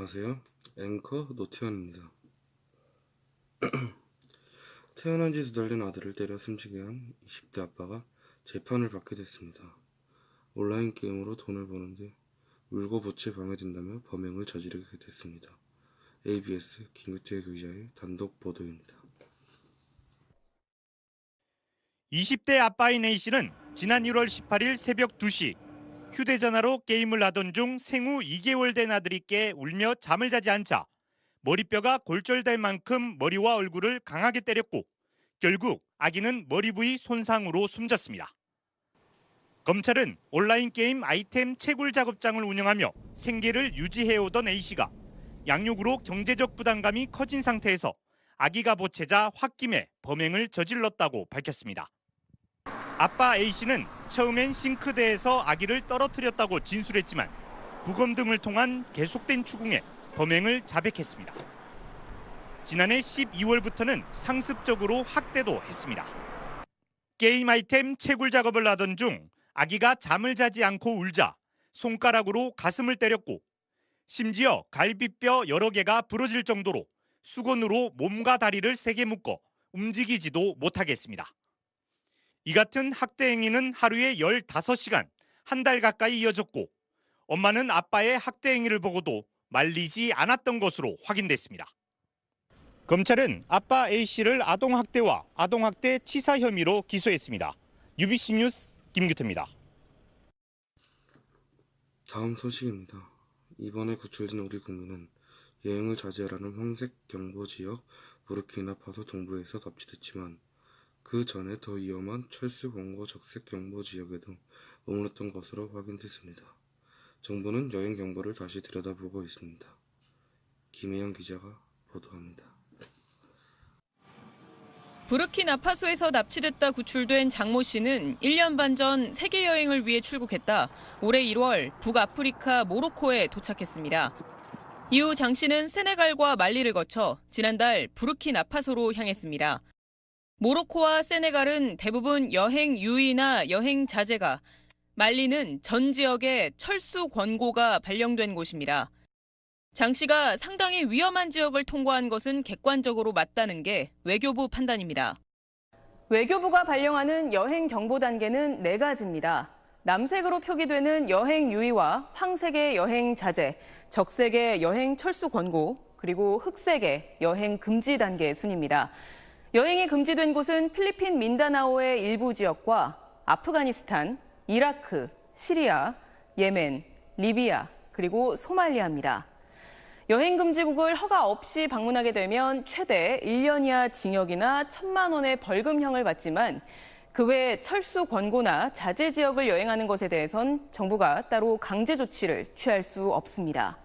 안녕하세요. 앵커 노태현입니다. 태어난 지 2달 된 아들을 때려 숨지게 한 20대 아빠가 재판을 받게 됐습니다. 온라인 게임으로 돈을 버는데 울고 보채 방해된다며 범행을 저지르게 됐습니다. ABS 김규태 기자의 단독 보도입니다. 20대 아빠인 A씨는 지난 1월 18일 새벽 2시 휴대전화로 게임을 하던 중 생후 2개월 된 아들이 깨 울며 잠을 자지 않자 머리뼈가 골절될 만큼 머리와 얼굴을 강하게 때렸고 결국 아기는 머리 부위 손상으로 숨졌습니다. 검찰은 온라인 게임 아이템 채굴 작업장을 운영하며 생계를 유지해오던 A씨가 양육으로 경제적 부담감이 커진 상태에서 아기가 보채자 홧김에 범행을 저질렀다고 밝혔습니다. 아빠 A씨는 처음엔 싱크대에서 아기를 떨어뜨렸다고 진술했지만 부검 등을 통한 계속된 추궁에 범행을 자백했습니다. 지난해 12월부터는 상습적으로 학대도 했습니다. 게임 아이템 채굴 작업을 하던 중 아기가 잠을 자지 않고 울자 손가락으로 가슴을 때렸고 심지어 갈비뼈 여러 개가 부러질 정도로 수건으로 몸과 다리를 세게 묶어 움직이지도 못하게 했습니다. 이 같은 학대 행위는 하루에 15시간, 한 달 가까이 이어졌고 엄마는 아빠의 학대 행위를 보고도 말리지 않았던 것으로 확인됐습니다. 검찰은 아빠 A씨를 아동학대와 아동학대 치사 혐의로 기소했습니다. UBC 뉴스 김규태입니다. 다음 소식입니다. 이번에 구출된 우리 국민은 여행을 자제하라는 황색 경보지역 부르키나파소 동부에서 납치됐지만 그 전에 더 위험한 철수 권고 적색 경보 지역에도 머물렀던 것으로 확인됐습니다. 정부는 여행 경보를 다시 들여다보고 있습니다. 김혜영 기자가 보도합니다. 부르키나파소에서 납치됐다 구출된 장모 씨는 1년 반 전 세계 여행을 위해 출국했다 올해 1월 북아프리카 모로코에 도착했습니다. 이후 장 씨는 세네갈과 말리를 거쳐 지난달 부르키나파소로 향했습니다. 모로코와 세네갈은 대부분 여행 유의나 여행 자제가, 말리는 전 지역에 철수 권고가 발령된 곳입니다. 장 씨가 상당히 위험한 지역을 통과한 것은 객관적으로 맞다는 게 외교부 판단입니다. 외교부가 발령하는 여행 경보 단계는 4가지입니다. 남색으로 표기되는 여행 유의와 황색의 여행 자제, 적색의 여행 철수 권고, 그리고 흑색의 여행 금지 단계 순입니다. 여행이 금지된 곳은 필리핀 민다나오의 일부 지역과 아프가니스탄, 이라크, 시리아, 예멘, 리비아, 그리고 소말리아입니다. 여행 금지국을 허가 없이 방문하게 되면 최대 1년 이하 징역이나 1,000만 원의 벌금형을 받지만 그 외 철수 권고나 자제 지역을 여행하는 것에 대해선 정부가 따로 강제 조치를 취할 수 없습니다.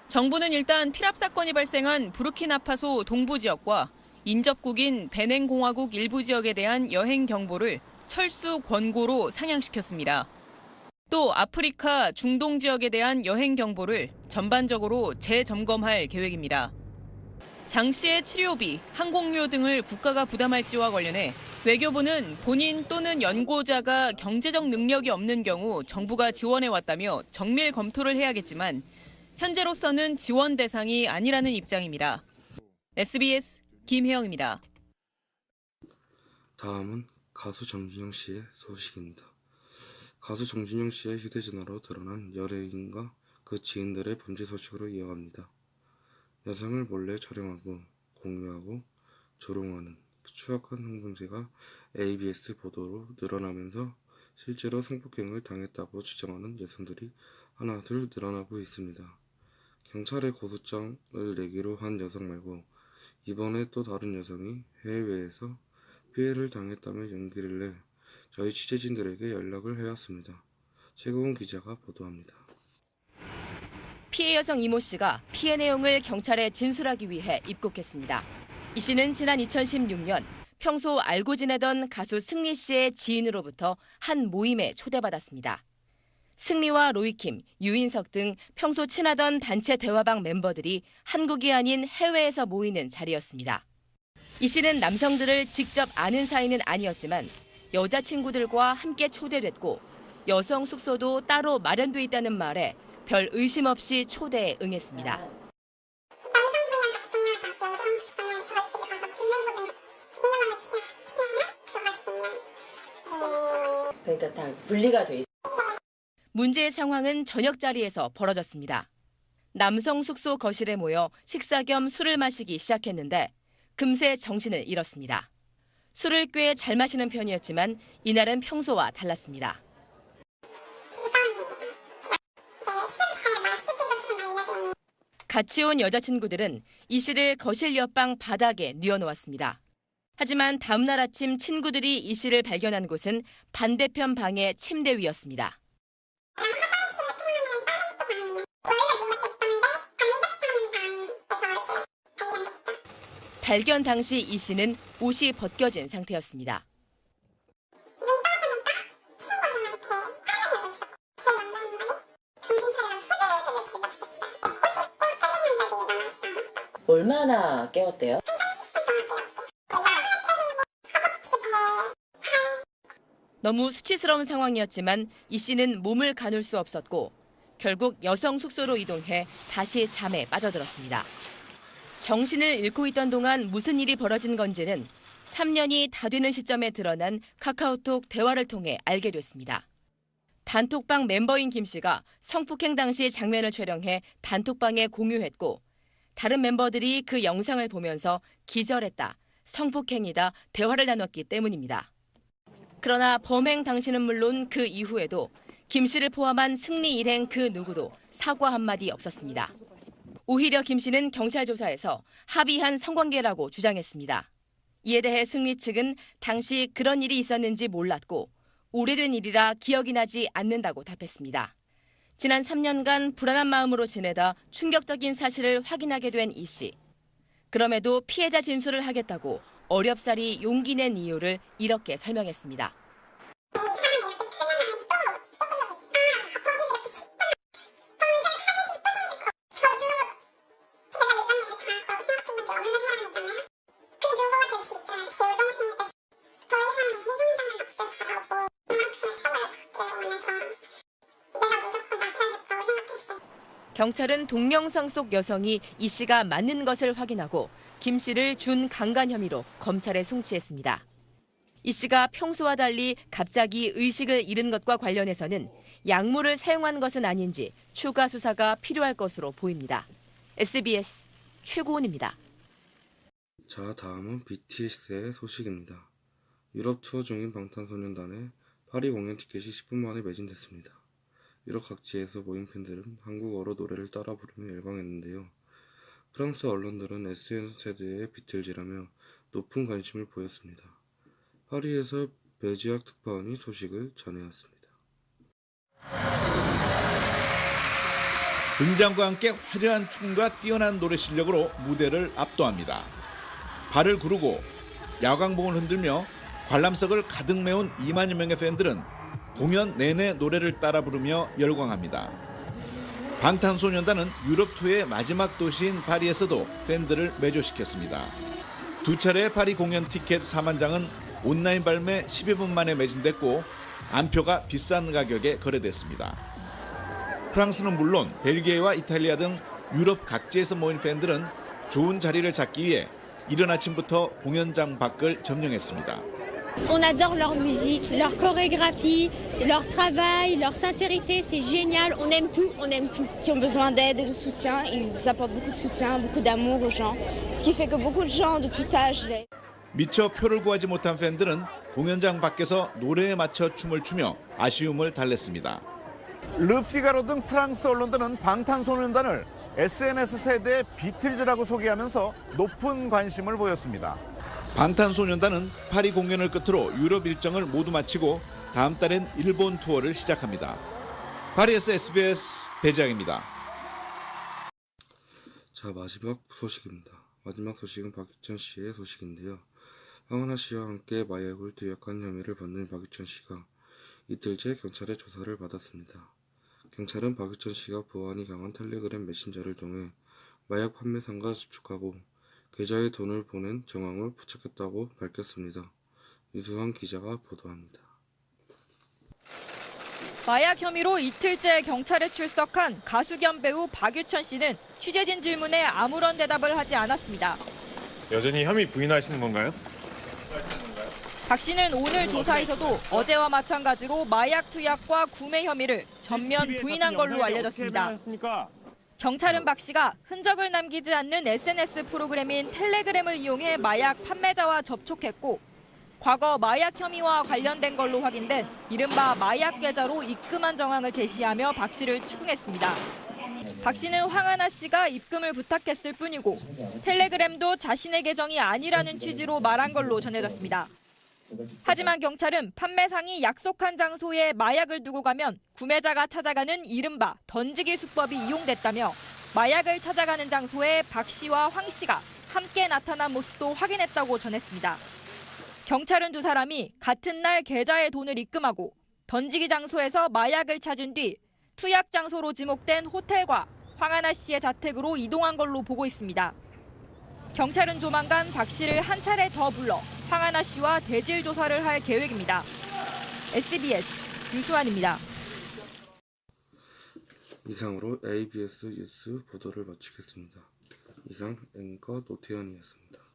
정부는 일단 피랍 사건이 발생한 부르키나파소 동부 지역과 인접국인 베냉공화국 일부 지역에 대한 여행 경보를 철수 권고로 상향시켰습니다. 또 아프리카 중동 지역에 대한 여행 경보를 전반적으로 재점검할 계획입니다. 장 씨의 치료비, 항공료 등을 국가가 부담할지와 관련해 외교부는 본인 또는 연고자가 경제적 능력이 없는 경우 정부가 지원해왔다며 정밀 검토를 해야겠지만 현재로서는 지원 대상이 아니라는 입장입니다. SBS 김혜영입니다. 다음은 가수 정준영 씨의 소식입니다. 가수 정준영 씨의 휴대전화로 드러난 연예인과 그 지인들의 범죄 소식으로 이어갑니다. 여성을 몰래 촬영하고 공유하고 조롱하는 추악한 성범죄가 ABS 보도로 늘어나면서 실제로 성폭행을 당했다고 주장하는 여성들이 하나둘 늘어나고 있습니다. 경찰에 고소장을 내기로 한 여성 말고 이번에 또 다른 여성이 해외에서 피해를 당했다며 용기를 내 저희 취재진들에게 연락을 해왔습니다. 최고은 기자가 보도합니다. 피해 여성 이모 씨가 피해 내용을 경찰에 진술하기 위해 입국했습니다. 이 씨는 지난 2016년 평소 알고 지내던 가수 승리 씨의 지인으로부터 한 모임에 초대받았습니다. 승리와 로이킴, 유인석 등 평소 친하던 단체 대화방 멤버들이 한국이 아닌 해외에서 모이는 자리였습니다. 이 씨는 남성들을 직접 아는 사이는 아니었지만 여자친구들과 함께 초대됐고 여성 숙소도 따로 마련돼 있다는 말에 별 의심 없이 초대에 응했습니다. 그러니까 다 분리가 돼 있어요. 문제의 상황은 저녁 자리에서 벌어졌습니다. 남성 숙소 거실에 모여 식사 겸 술을 마시기 시작했는데 금세 정신을 잃었습니다. 술을 꽤 잘 마시는 편이었지만 이날은 평소와 달랐습니다. 같이 온 여자친구들은 이 씨를 거실 옆방 바닥에 뉘어놓았습니다. 하지만 다음 날 아침 친구들이 이 씨를 발견한 곳은 반대편 방의 침대 위였습니다. 발견 당시 이 씨는 옷이 벗겨진 상태였습니다. 얼마나 깨웠대요? 너무 수치스러운 상황이었지만 이 씨는 몸을 가눌 수 없었고 결국 여성 숙소로 이동해 다시 잠에 빠져들었습니다. 정신을 잃고 있던 동안 무슨 일이 벌어진 건지는 3년이 다 되는 시점에 드러난 카카오톡 대화를 통해 알게 됐습니다. 단톡방 멤버인 김 씨가 성폭행 당시 장면을 촬영해 단톡방에 공유했고 다른 멤버들이 그 영상을 보면서 기절했다, 성폭행이다 대화를 나눴기 때문입니다. 그러나 범행 당시는 물론 그 이후에도 김 씨를 포함한 승리 일행 그 누구도 사과 한마디 없었습니다. 오히려 김 씨는 경찰 조사에서 합의한 성관계라고 주장했습니다. 이에 대해 승리 측은 당시 그런 일이 있었는지 몰랐고 오래된 일이라 기억이 나지 않는다고 답했습니다. 지난 3년간 불안한 마음으로 지내다 충격적인 사실을 확인하게 된 이 씨. 그럼에도 피해자 진술을 하겠다고 어렵사리 용기 낸 이유를 이렇게 설명했습니다. 경찰은 동영상 속 여성이 이 씨가 맞는 것을 확인하고 김 씨를 준강간 혐의로 검찰에 송치했습니다. 이 씨가 평소와 달리 갑자기 의식을 잃은 것과 관련해서는 약물을 사용한 것은 아닌지 추가 수사가 필요할 것으로 보입니다. SBS 최고은입니다. 자, 다음은 BTS의 소식입니다. 유럽 투어 중인 방탄소년단의 파리 공연 티켓이 10분 만에 매진됐습니다. 유럽 각지에서 모인 팬들은 한국어로 노래를 따라 부르며 열광했는데요. 프랑스 언론들은 SNS 세대의 비틀즈라며 높은 관심을 보였습니다. 파리에서 배지학 특파원이 소식을 전해왔습니다. 등장과 함께 화려한 춤과 뛰어난 노래 실력으로 무대를 압도합니다. 발을 구르고 야광봉을 흔들며 관람석을 가득 메운 2만여 명의 팬들은 공연 내내 노래를 따라 부르며 열광합니다. 방탄소년단은 유럽 투어의 마지막 도시인 파리에서도 팬들을 매조시켰습니다. 두 차례 파리 공연 티켓 4만 장은 온라인 발매 10여 분 만에 매진됐고 안표가 비싼 가격에 거래됐습니다. 프랑스는 물론 벨기에와 이탈리아 등 유럽 각지에서 모인 팬들은 좋은 자리를 잡기 위해 이른 아침부터 공연장 밖을 점령했습니다. On adore leur musique, leur chorégraphie, leur travail, leur sincérité, c'est génial. On aime tout, on aime tout. Qui ont besoin d'aide et de soutien, ils apportent beaucoup de soutien, beaucoup d'amour aux gens. Ce qui fait que beaucoup de gens de tout âge. 미처 표를 구하지 못한 팬들은 공연장 밖에서 노래에 맞춰 춤을 추며 아쉬움을 달랬습니다. 르피가로 등 프랑스 언론들은 방탄소년단을 SNS 세대의 비틀즈라고 소개하면서 높은 관심을 보였습니다. 방탄소년단은 파리 공연을 끝으로 유럽 일정을 모두 마치고 다음 달엔 일본 투어를 시작합니다. 파리에서 SBS 배지학입니다. 자, 마지막 소식입니다. 마지막 소식은 박유천 씨의 소식인데요. 황은하 씨와 함께 마약을 투약한 혐의를 받는 박유천 씨가 이틀째 경찰의 조사를 받았습니다. 경찰은 박유천 씨가 보안이 강한 텔레그램 메신저를 통해 마약 판매상과 접촉하고 계좌에 돈을 보낸 정황을 포착했다고 밝혔습니다. 유수환 기자가 보도합니다. 마약 혐의로 이틀째 경찰에 출석한 가수 겸 배우 박유천 씨는 취재진 질문에 아무런 대답을 하지 않았습니다. 여전히 혐의 부인하시는 건가요? 박 씨는 오늘 조사에서도 어제와 마찬가지로 마약 투약과 구매 혐의를 전면 부인한 걸로 알려졌습니다. 경찰은 박 씨가 흔적을 남기지 않는 SNS 프로그램인 텔레그램을 이용해 마약 판매자와 접촉했고 과거 마약 혐의와 관련된 걸로 확인된 이른바 마약 계좌로 입금한 정황을 제시하며 박 씨를 추궁했습니다. 박 씨는 황하나 씨가 입금을 부탁했을 뿐이고 텔레그램도 자신의 계정이 아니라는 취지로 말한 걸로 전해졌습니다. 하지만 경찰은 판매상이 약속한 장소에 마약을 두고 가면 구매자가 찾아가는 이른바 던지기 수법이 이용됐다며 마약을 찾아가는 장소에 박 씨와 황 씨가 함께 나타난 모습도 확인했다고 전했습니다. 경찰은 두 사람이 같은 날 계좌에 돈을 입금하고 던지기 장소에서 마약을 찾은 뒤 투약 장소로 지목된 호텔과 황하나 씨의 자택으로 이동한 걸로 보고 있습니다. 경찰은 조만간 박 씨를 한 차례 더 불러 황하나 씨와 대질 조사를 할 계획입니다. SBS 유수환입니다. 이상으로 ABS 뉴스 보도를 마치겠습니다. 이상 앵커 노태현이었습니다.